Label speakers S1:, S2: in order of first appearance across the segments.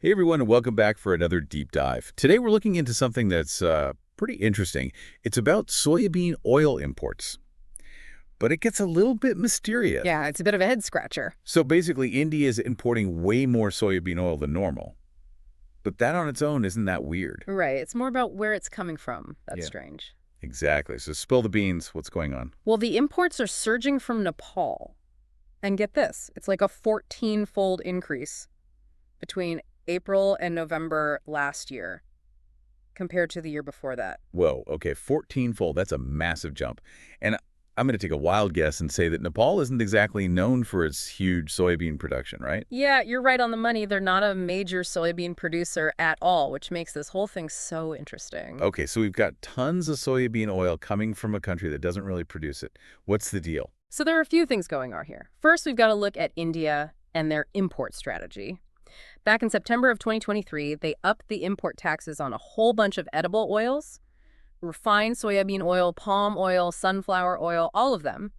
S1: Hey everyone, and welcome back for another deep dive. Today we're looking into something that's pretty interesting. It's about soybean oil imports, but it gets a little bit mysterious.
S2: Yeah, it's a bit of a head scratcher.
S1: So basically, India is importing way more soybean oil than normal, but that on its own isn't that weird.
S2: Right. It's more about where it's coming from. That's
S1: Yeah,
S2: strange.
S1: exactly. So spill the beans. What's going on?
S2: Well, the imports are surging from Nepal. And get this, it's like a 14-fold increase between April and November last year compared to the year before that.
S1: Whoa, okay, 14-fold. That's a massive jump. And I'm going to take a wild guess and say that Nepal isn't exactly known for its huge soybean production, right?
S2: Yeah, you're right on the money. They're not a major soybean producer at all, which makes this whole thing so interesting.
S1: Okay, so we've got tons of soybean oil coming from a country that doesn't really produce it. What's the deal?
S2: So there are a few things going on here. First, we've got to look at India and their import strategy. Back in September of 2023, they upped the import taxes on a whole bunch of edible oils, refined soybean oil, palm oil, sunflower oil, all of them.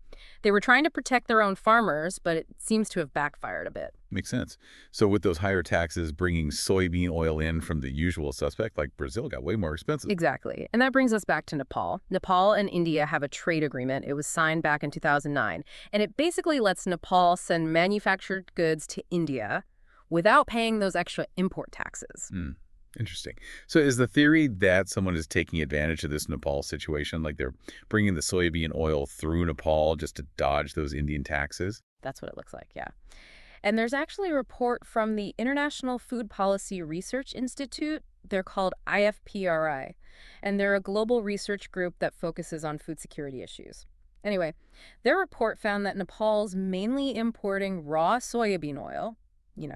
S2: They were trying to protect their own farmers, but it seems to have backfired a bit.
S1: Makes sense. So with those higher taxes, bringing soybean oil in from the usual suspect, like Brazil, got way more expensive.
S2: Exactly. And that brings us back to Nepal. Nepal and India have a trade agreement. It was signed back in 2009, and it basically lets Nepal send manufactured goods to India without paying those extra import taxes.
S1: Interesting. So is the theory that someone is taking advantage of this Nepal situation, like they're bringing the soybean oil through Nepal just to dodge those Indian taxes?
S2: That's what it looks like, yeah. And there's actually a report from the International Food Policy Research Institute. They're called IFPRI, and they're a global research group that focuses on food security issues. Anyway, their report found that Nepal's mainly importing raw soybean oil,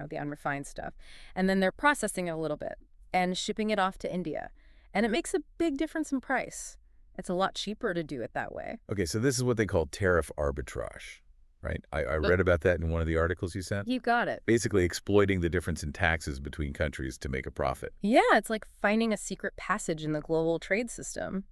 S2: the unrefined stuff, and then they're processing it a little bit and shipping it off to India. And it makes a big difference in price. It's a lot cheaper to do it that way.
S1: Okay, so this is what they call tariff arbitrage, right? I read about that in one of the articles you sent.
S2: You got it.
S1: Basically exploiting the difference in taxes between countries to make a profit.
S2: Yeah, it's like finding a secret passage in the global trade system.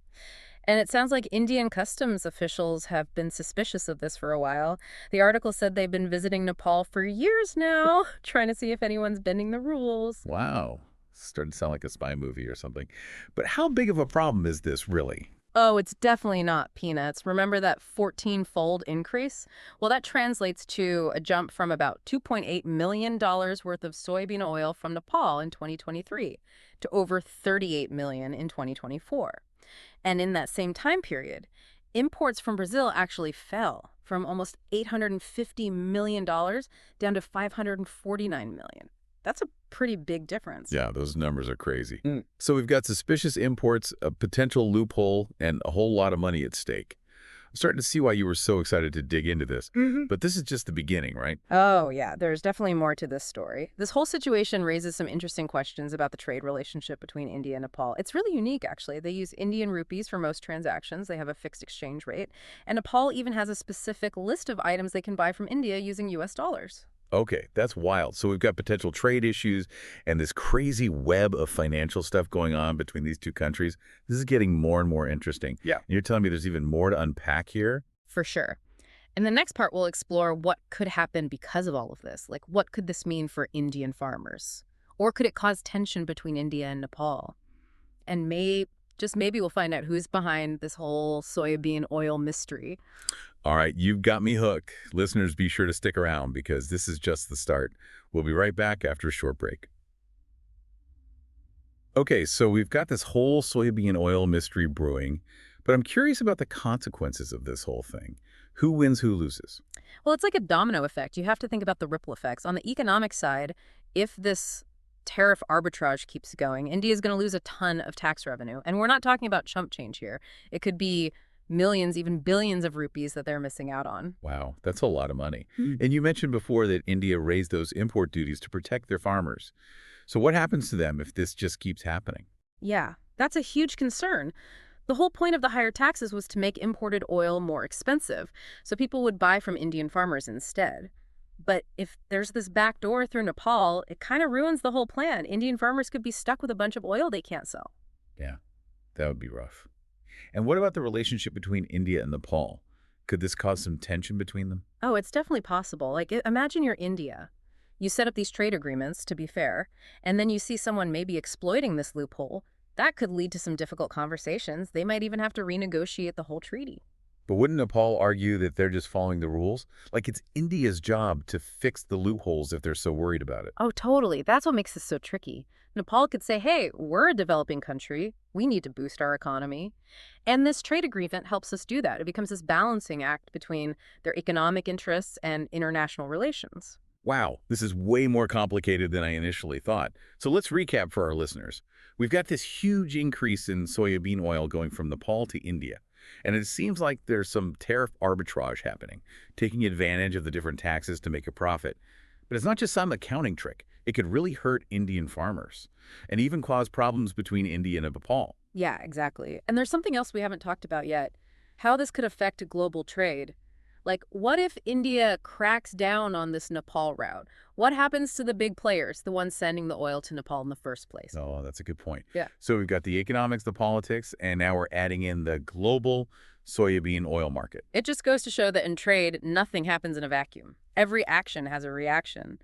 S2: And it sounds like Indian customs officials have been suspicious of this for a while. The article said they've been visiting Nepal for years now, trying to see if anyone's bending the rules.
S1: Wow. Starting to sound like a spy movie or something. But how big of a problem is this, really?
S2: Oh, it's definitely not peanuts. Remember that 14-fold increase? Well, that translates to a jump from about $2.8 million worth of soybean oil from Nepal in 2023 to over $38 million in 2024. And in that same time period, imports from Brazil actually fell from almost $850 million down to $549 million. That's a pretty big difference.
S1: Yeah, those numbers are crazy. So we've got suspicious imports, a potential loophole, and a whole lot of money at stake. I'm starting to see why you were so excited to dig into this. But this is just the beginning, right?
S2: Oh, yeah, there's definitely more to this story. This whole situation raises some interesting questions about the trade relationship between India and Nepal. It's really unique, actually. They use Indian rupees for most transactions. They have a fixed exchange rate. And Nepal even has a specific list of items they can buy from India using US dollars.
S1: Okay, that's wild. So we've got potential trade issues and this crazy web of financial stuff going on between these two countries. This is getting more and more interesting. Yeah. And you're telling me there's even more to unpack here?
S2: For sure. In the next part, we'll explore what could happen because of all of this. Like, what could this mean for Indian farmers? Or could it cause tension between India and Nepal? And maybe we'll find out who's behind this whole soybean oil mystery.
S1: All right, you've got me hooked. Listeners, be sure to stick around because this is just the start. We'll be right back after a short break. Okay, so we've got this whole soybean oil mystery brewing, but I'm curious about the consequences of this whole thing. Who wins, who loses?
S2: Well, it's like a domino effect. You have to think about the ripple effects. On the economic side, if this tariff arbitrage keeps going, India is going to lose a ton of tax revenue. And we're not talking about chump change here. It could be millions, even billions of rupees that they're missing out on.
S1: Wow, that's a lot of money. And you mentioned before that India raised those import duties to protect their farmers. So what happens to them if this just keeps happening?
S2: Yeah, that's a huge concern. The whole point of the higher taxes was to make imported oil more expensive, so people would buy from Indian farmers instead. But if there's this back door through Nepal, it kind of ruins the whole plan. Indian farmers could be stuck with a bunch of oil they can't sell.
S1: Yeah, that would be rough. And what about the relationship between India and Nepal? Could this cause some tension between them?
S2: Oh, it's definitely possible. Like, imagine you're India. You set up these trade agreements, to be fair, and then you see someone maybe exploiting this loophole. That could lead to some difficult conversations. They might even have to renegotiate the whole treaty.
S1: But wouldn't Nepal argue that they're just following the rules? Like it's India's job to fix the loopholes if they're so worried about it.
S2: Oh, totally. That's what makes this so tricky. Nepal could say, hey, we're a developing country. We need to boost our economy. And this trade agreement helps us do that. It becomes this balancing act between their economic interests and international relations.
S1: Wow, this is way more complicated than I initially thought. So let's recap for our listeners. We've got this huge increase in soybean oil going from Nepal to India. And it seems like there's some tariff arbitrage happening, taking advantage of the different taxes to make a profit. But it's not just some accounting trick. It could really hurt Indian farmers and even cause problems between India and Nepal.
S2: Yeah, exactly. And there's something else we haven't talked about yet, how this could affect global trade. Like, what if India cracks down on this Nepal route? What happens to the big players, the ones sending the oil to Nepal in the first place?
S1: Oh, that's a good point.
S2: Yeah.
S1: So we've got the economics, the politics, and now we're adding in the global soybean oil market.
S2: It just goes to show that in trade, nothing happens in a vacuum. Every action has a reaction.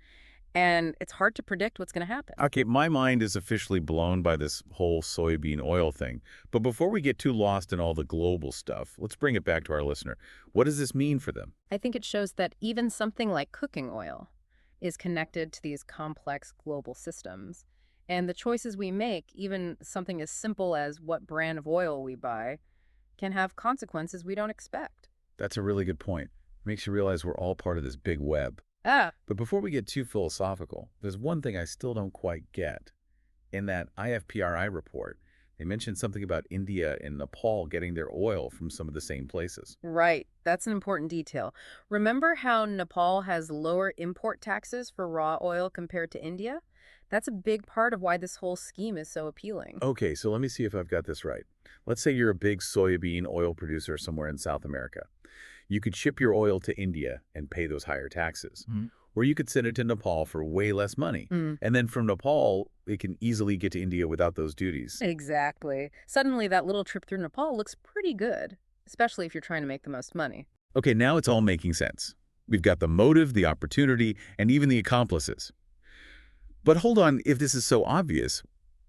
S2: And it's hard to predict what's going to happen.
S1: Okay, my mind is officially blown by this whole soybean oil thing. But before we get too lost in all the global stuff, let's bring it back to our listener. What does this mean for them?
S2: I think it shows that even something like cooking oil is connected to these complex global systems. And the choices we make, even something as simple as what brand of oil we buy, can have consequences we don't expect.
S1: That's a really good point. It makes you realize we're all part of this big web.
S2: Ah,
S1: But before we get too philosophical, there's one thing I still don't quite get. In that IFPRI report, they mentioned something about India and Nepal getting their oil from some of the same places.
S2: right. That's an important detail. Remember how Nepal has lower import taxes for raw oil compared to India? That's a big part of why this whole scheme is so appealing.
S1: Okay, so let me see if I've got this right. Let's say you're a big soybean oil producer somewhere in South America. You could ship your oil to India and pay those higher taxes. Or you could send it to Nepal for way less money. And then from Nepal, it can easily get to India without those duties.
S2: Exactly. Suddenly, that little trip through Nepal looks pretty good, especially if you're trying to make the most money.
S1: Okay, now it's all making sense. We've got the motive, the opportunity, and even the accomplices. But hold on, if this is so obvious,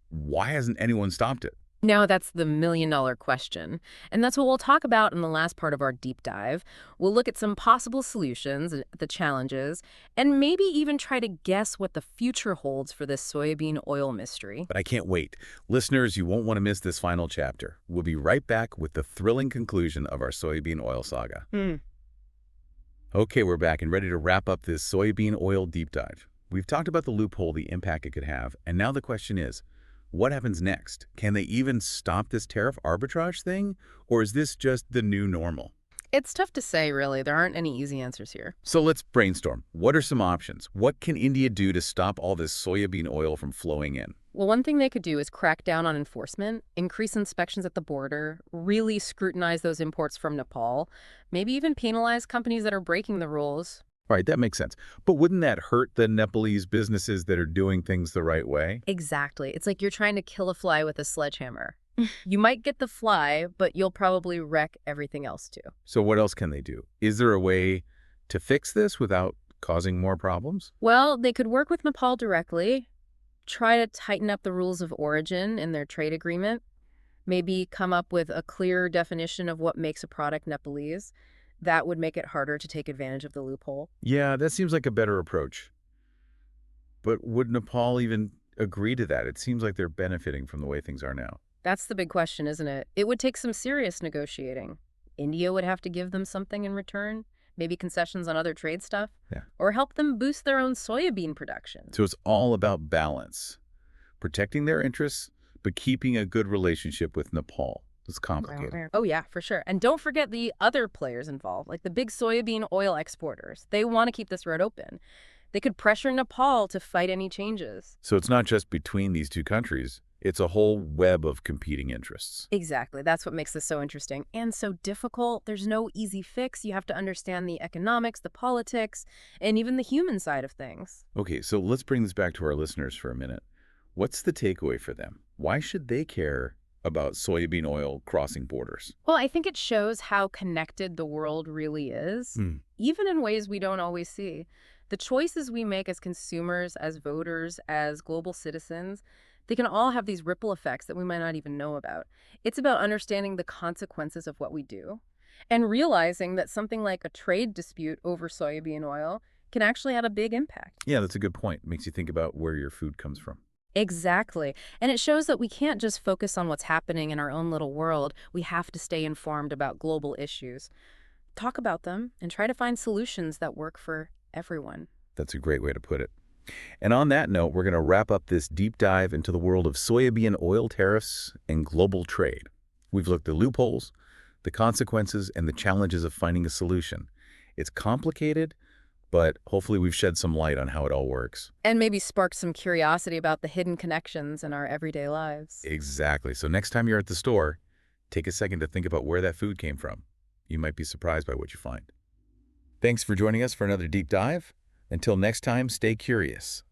S1: why hasn't anyone stopped it?
S2: Now, that's the million-dollar question. And that's what we'll talk about in the last part of our deep dive. We'll look at some possible solutions, the challenges, and maybe even try to guess what the future holds for this soybean oil mystery.
S1: But I can't wait. Listeners, you won't want to miss this final chapter. We'll be right back with the thrilling conclusion of our soybean oil saga. Okay, we're back and ready to wrap up this soybean oil deep dive. We've talked about the loophole, the impact it could have, and now the question is, what happens next? Can they even stop this tariff arbitrage thing? Or is this just the new normal?
S2: It's tough to say, really. There aren't any easy answers here.
S1: So let's brainstorm. What are some options? What can India do to stop all this soybean oil from flowing in?
S2: Well, one thing they could do is crack down on enforcement, increase inspections at the border, really scrutinize those imports from Nepal, maybe even penalize companies that are breaking the rules.
S1: All right, that makes sense. But wouldn't that hurt the Nepalese businesses that are doing things the right way?
S2: Exactly. It's like you're trying to kill a fly with a sledgehammer. You might get the fly, but you'll probably wreck everything else too.
S1: So what else can they do? Is there a way to fix this without causing more problems?
S2: Well, they could work with Nepal directly, try to tighten up the rules of origin in their trade agreement, maybe come up with a clearer definition of what makes a product Nepalese. That would make it harder to take advantage of the loophole.
S1: Yeah, that seems like a better approach. But would Nepal even agree to that? It seems like they're benefiting from the way things are now.
S2: That's the big question, isn't it? It would take some serious negotiating. India would have to give them something in return, maybe concessions on other trade stuff, or help them boost their own soybean production.
S1: So it's all about balance, protecting their interests, but keeping a good relationship with Nepal. It's complicated.
S2: Oh, yeah, for sure. And don't forget the other players involved, like the big soybean oil exporters. They want to keep this road open. They could pressure Nepal to fight any changes.
S1: So it's not just between these two countries. It's a whole web of competing interests.
S2: Exactly. That's what makes this so interesting and so difficult. There's no easy fix. You have to understand the economics, the politics, and even the human side of things.
S1: Okay, so let's bring this back to our listeners for a minute. What's the takeaway for them? Why should they care about soybean oil crossing borders?
S2: Well, I think it shows how connected the world really is, even in ways we don't always see. The choices we make as consumers, as voters, as global citizens, they can all have these ripple effects that we might not even know about. It's about understanding the consequences of what we do and realizing that something like a trade dispute over soybean oil can actually have a big impact.
S1: Yeah, that's a good point. Makes you think about where your food comes from.
S2: Exactly. And it shows that we can't just focus on what's happening in our own little world. We have to stay informed about global issues, talk about them, and try to find solutions that work for everyone.
S1: That's a great way to put it. And on that note, we're going to wrap up this deep dive into the world of soybean oil tariffs and global trade. We've looked at loopholes, the consequences, and the challenges of finding a solution. It's complicated, but hopefully we've shed some light on how it all works.
S2: And maybe spark some curiosity about the hidden connections in our everyday lives.
S1: Exactly. So next time you're at the store, take a second to think about where that food came from. You might be surprised by what you find. Thanks for joining us for another deep dive. Until next time, stay curious.